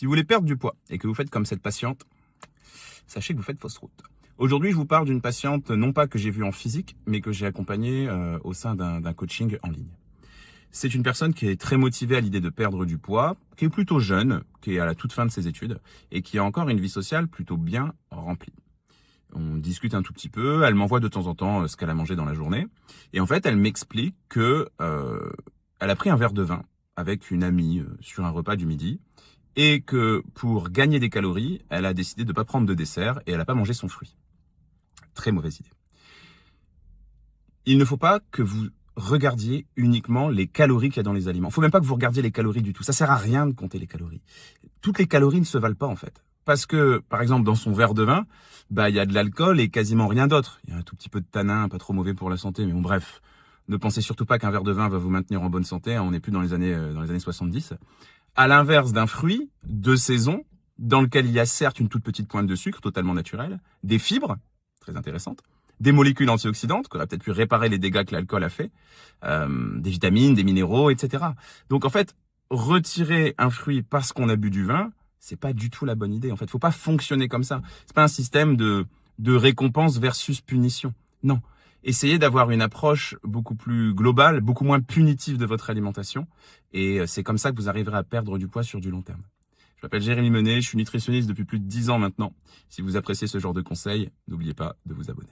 Si vous voulez perdre du poids et que vous faites comme cette patiente, sachez que vous faites fausse route. Aujourd'hui, je vous parle d'une patiente, non pas que j'ai vue en physique, mais que j'ai accompagnée au sein d'un coaching en ligne. C'est une personne qui est très motivée à l'idée de perdre du poids, qui est plutôt jeune, qui est à la toute fin de ses études et qui a encore une vie sociale plutôt bien remplie. On discute un tout petit peu, elle m'envoie de temps en temps ce qu'elle a mangé dans la journée. Et en fait, elle m'explique que elle a pris un verre de vin avec une amie sur un repas du midi et que pour gagner des calories, elle a décidé de ne pas prendre de dessert et elle n'a pas mangé son fruit. Très mauvaise idée. Il ne faut pas que vous regardiez uniquement les calories qu'il y a dans les aliments. Il ne faut même pas que vous regardiez les calories du tout. Ça sert à rien de compter les calories. Toutes les calories ne se valent pas en fait. Parce que, par exemple, dans son verre de vin, il y a de l'alcool et quasiment rien d'autre. Il y a un tout petit peu de tanin, pas trop mauvais pour la santé, mais bon, bref. Ne pensez surtout pas qu'un verre de vin va vous maintenir en bonne santé. On n'est plus dans les années 70. À l'inverse d'un fruit de saison, dans lequel il y a certes une toute petite pointe de sucre, totalement naturelle, des fibres, très intéressantes, des molécules antioxydantes, qui auraient peut-être pu réparer les dégâts que l'alcool a fait, des vitamines, des minéraux, etc. Donc en fait, retirer un fruit parce qu'on a bu du vin, c'est pas du tout la bonne idée. En fait, faut pas fonctionner comme ça. C'est pas un système de récompense versus punition. Non. Essayez d'avoir une approche beaucoup plus globale, beaucoup moins punitive de votre alimentation. Et c'est comme ça que vous arriverez à perdre du poids sur du long terme. Je m'appelle Jérémy Menet, je suis nutritionniste depuis plus de 10 ans maintenant. Si vous appréciez ce genre de conseils, n'oubliez pas de vous abonner.